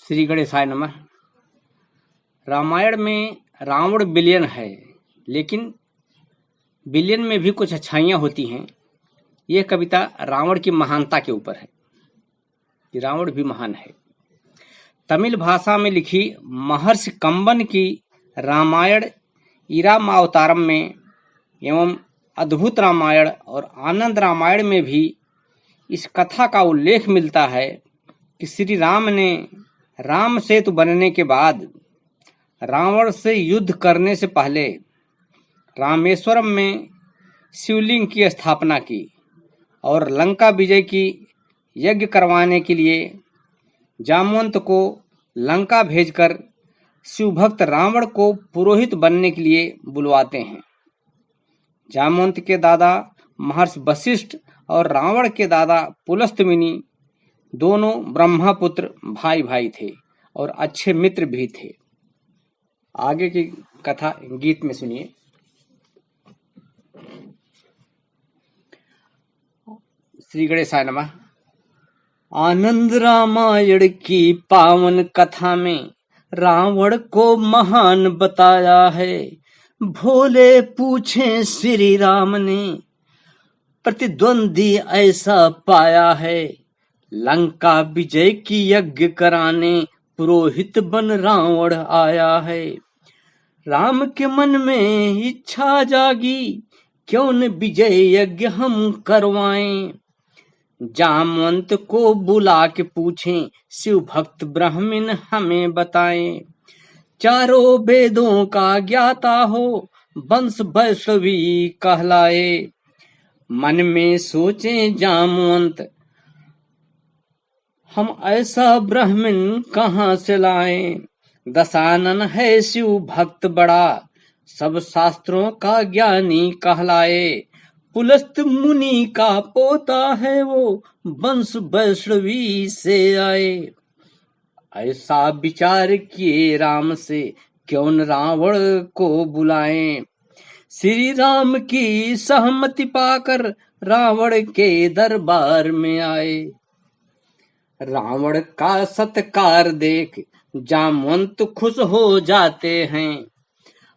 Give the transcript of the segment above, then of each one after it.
श्री गणेशाय नमः। रामायण में रावण विलेन है, लेकिन विलेन में भी कुछ अच्छाइयाँ होती हैं। यह कविता रावण की महानता के ऊपर है कि रावण भी महान है। तमिल भाषा में लिखी महर्षि कंबन की रामायण इरामावतारम में एवं अद्भुत रामायण और आनंद रामायण में भी इस कथा का उल्लेख मिलता है कि श्री राम ने राम सेतु बनने के बाद रावण से युद्ध करने से पहले रामेश्वरम में शिवलिंग की स्थापना की और लंका विजय की यज्ञ करवाने के लिए जामवंत को लंका भेजकर शिवभक्त रावण को पुरोहित बनने के लिए बुलवाते हैं। जामवंत के दादा महर्षि वशिष्ठ और रावण के दादा पुलस्त्य दोनों ब्रह्मपुत्र भाई भाई थे और अच्छे मित्र भी थे। आगे की कथा गीत में सुनिए। श्री गणेशाय नमः। आनंद रामायण की पावन कथा में रावण को महान बताया है। भोले पूछे श्री राम ने प्रतिद्वंदी ऐसा पाया है। लंका विजय की यज्ञ कराने पुरोहित बन रावण आया है। राम के मन में इच्छा जागी, क्यों न विजय यज्ञ हम करवाएं। जामवंत को बुला के पूछें, शिव भक्त ब्राह्मण हमें बताएं। चारों वेदों का ज्ञाता हो, वंश वैष्णवी कहलाए। मन में सोचे जामवंत, हम ऐसा ब्राह्मण कहाँ से लाएं। दशानन है शिव भक्त बड़ा, सब शास्त्रों का ज्ञानी कहलाए। पुलस्त मुनि का पोता है वो, वंश वैष्णवी से आए। ऐसा विचार किए राम से, क्यों न रावण को बुलाएं। श्री राम की सहमति पाकर रावण के दरबार में आए। रावण का सत्कार देख जामवंत खुश हो जाते हैं।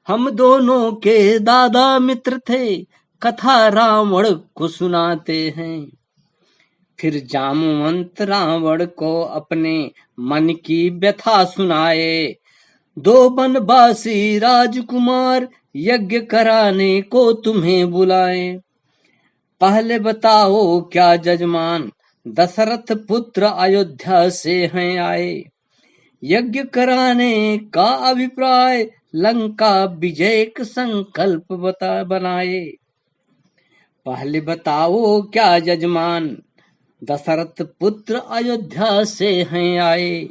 हम दोनों के दादा मित्र थे, कथा रावण को सुनाते हैं। फिर जामवंत रावण को अपने मन की व्यथा सुनाए। दो वनवासी राजकुमार यज्ञ कराने को तुम्हें बुलाए। पहले बताओ क्या जजमान, दशरथ पुत्र अयोध्या से हैं आए। यज्ञ कराने का अभिप्राय, लंका विजय का संकल्प बनाए। पहले बताओ क्या जजमान, दशरथ पुत्र अयोध्या से हैं आए।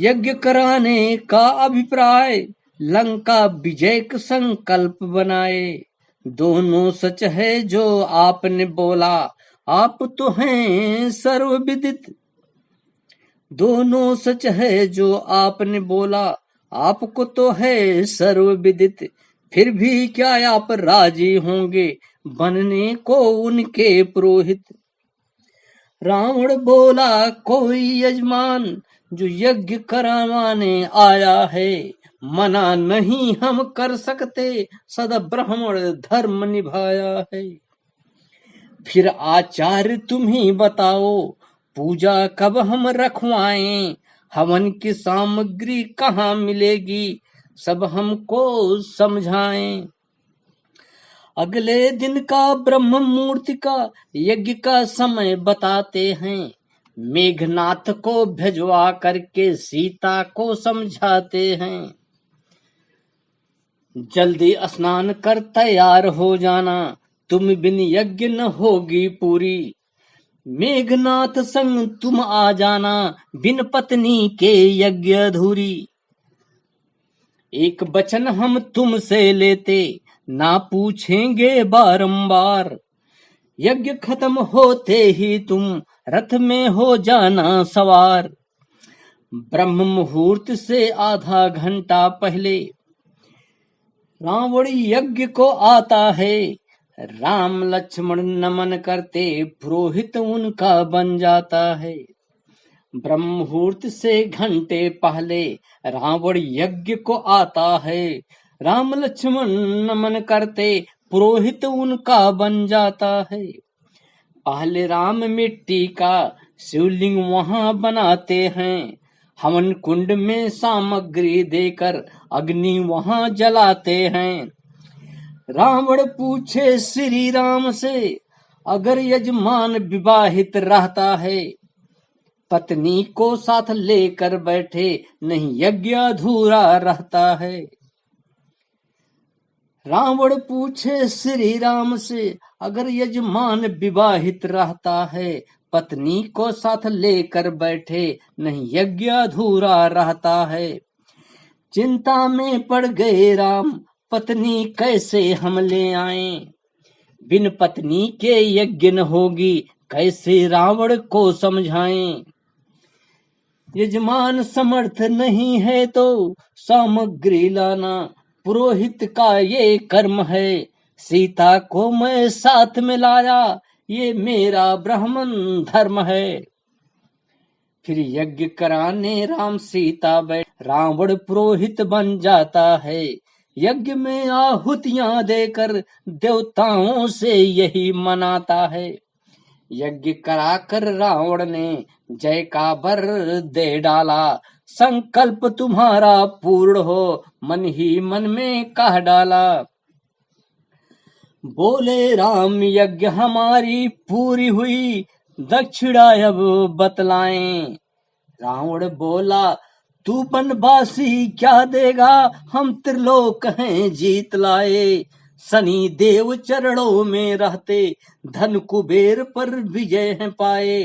यज्ञ कराने का अभिप्राय, लंका विजय का संकल्प बनाए। दोनों सच है जो आपने बोला, आप तो हैं सर्वविदित। दोनों सच है जो आपने बोला, आपको तो है सर्वविदित। फिर भी क्या आप राजी होंगे बनने को उनके पुरोहित। रावण बोला, कोई यजमान जो यज्ञ करवाने आया है, मना नहीं हम कर सकते, सदा ब्राह्मण धर्म निभाया है। फिर आचार्य तुम ही बताओ, पूजा कब हम रखवाएं। हवन की सामग्री कहाँ मिलेगी, सब हमको समझाएं। अगले दिन का ब्रह्म मुहूर्त का यज्ञ का समय बताते हैं। मेघनाथ को भिजवा करके सीता को समझाते हैं। जल्दी स्नान कर तैयार हो जाना, तुम बिन यज्ञ न होगी पूरी। मेघनाथ संग तुम आ जाना, बिन पत्नी के यज्ञ अधूरी। एक वचन हम तुमसे लेते, ना पूछेंगे बारंबार। यज्ञ खत्म होते ही तुम रथ में हो जाना सवार। ब्रह्म मुहूर्त से आधा घंटा पहले रावण यज्ञ को आता है। राम लक्ष्मण नमन करते, पुरोहित उनका बन जाता है। ब्रह्ममुहूर्त से घंटे पहले रावण यज्ञ को आता है। राम लक्ष्मण नमन करते पुरोहित उनका बन जाता है। पहले राम मिट्टी का शिवलिंग वहां बनाते हैं। हवन कुंड में सामग्री देकर अग्नि वहां जलाते हैं। रावण पूछे श्री राम से, अगर यजमान विवाहित रहता है, पत्नी को साथ लेकर बैठे, नहीं यज्ञ अधूरा रहता है। रावण पूछे श्री राम से, अगर यजमान विवाहित रहता है, पत्नी को साथ लेकर बैठे, नहीं यज्ञ अधूरा रहता है। चिंता में पड़ गए राम, पत्नी कैसे हम ले आए, बिन पत्नी के यज्ञ न होगी, कैसे रावण को समझाएं। यजमान समर्थ नहीं है तो सामग्री लाना, पुरोहित का ये कर्म है। सीता को मैं साथ में लाया, ये मेरा ब्राह्मण धर्म है। फिर यज्ञ कराने राम सीता बैठ, रावण पुरोहित बन जाता है। यज्ञ में आहुतियां देकर देवताओं से यही मनाता है। यज्ञ कराकर रावण ने जय का वर दे डाला, संकल्प तुम्हारा पूर्ण हो, मन ही मन में कह डाला। बोले राम यज्ञ हमारी पूरी हुई, दक्षिणा अब बतलाएं। रावण बोला, तू बनवासी क्या देगा, हम त्रिलोक हैं जीत लाए। शनि देव चरणों में रहते, धन कुबेर पर विजय है पाए।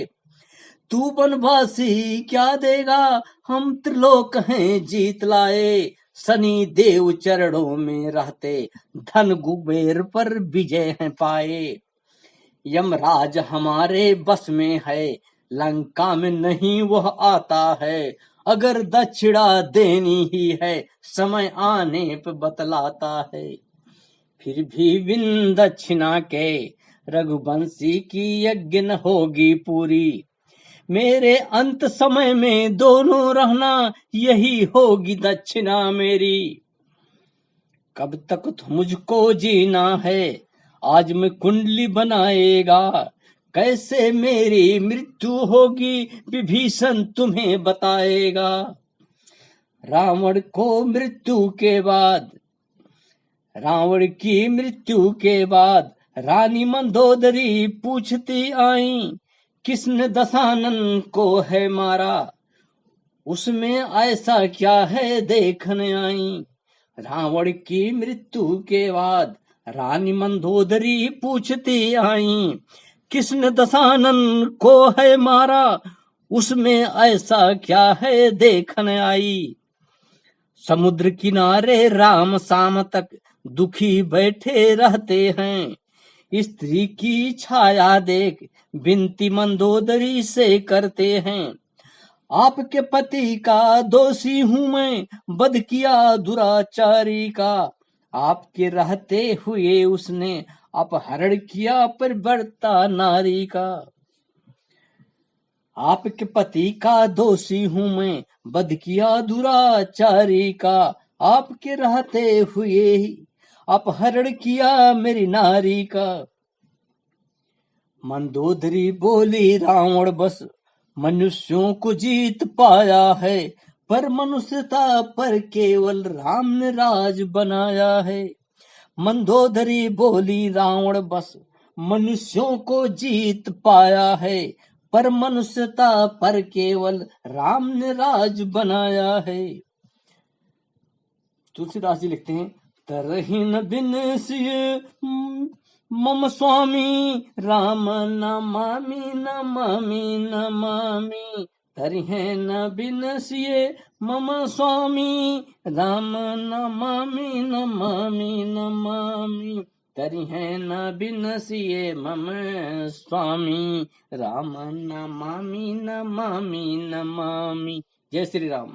तू बनवासी क्या देगा, हम त्रिलोक हैं जीत लाए। शनि देव चरणों में रहते, धन कुबेर पर विजय है पाए। यमराज हमारे बस में है, लंका में नहीं वह आता है। अगर दक्षिणा देनी ही है, समय आने पे बतलाता है। फिर भी बिन दक्षिणा के रघुवंशी की यज्ञ न होगी पूरी। मेरे अंत समय में दोनों रहना, यही होगी दक्षिणा मेरी। कब तक मुझको जीना है, आज मैं कुंडली बनाएगा। कैसे मेरी मृत्यु होगी, विभीषण तुम्हें बताएगा। रावण की मृत्यु के बाद रानी मंदोदरी पूछती आई, किसने दशानन को है मारा, उसमें ऐसा क्या है देखने आई। रावण की मृत्यु के बाद रानी मंदोदरी पूछती आई, किसने दशानन को है मारा, उसमें ऐसा क्या है देखने आई। समुद्र किनारे राम शाम तक दुखी बैठे रहते हैं। स्त्री की छाया देख विनती मंदोदरी से करते हैं। आपके पति का दोषी हूं मैं, वध किया दुराचारी का। आपके रहते हुए उसने अपहरण किया परिवर्ता नारी का। आपके पति का दोषी हूं मैं, वध किया दुराचारी का। आपके रहते हुए ही अपहरण किया मेरी नारी का। मंदोदरी बोली, रावण बस मनुष्यों को जीत पाया है, पर मनुष्यता पर केवल राम ने राज बनाया है। मंदोदरी बोली, रावण बस मनुष्यों को जीत पाया है, पर मनुष्यता पर केवल राम ने राज बनाया है। तुलसीदास जी लिखते हैं, तरहीन बिन सिय मम स्वामी, राम नमामि नमामि नमामि। तरहीन बिन सिय मम स्वामी, राम नमामि नमामि नमामि। तरहीन बिन सिय मम स्वामी, राम नमामि नमामि नमामि। जय श्री राम।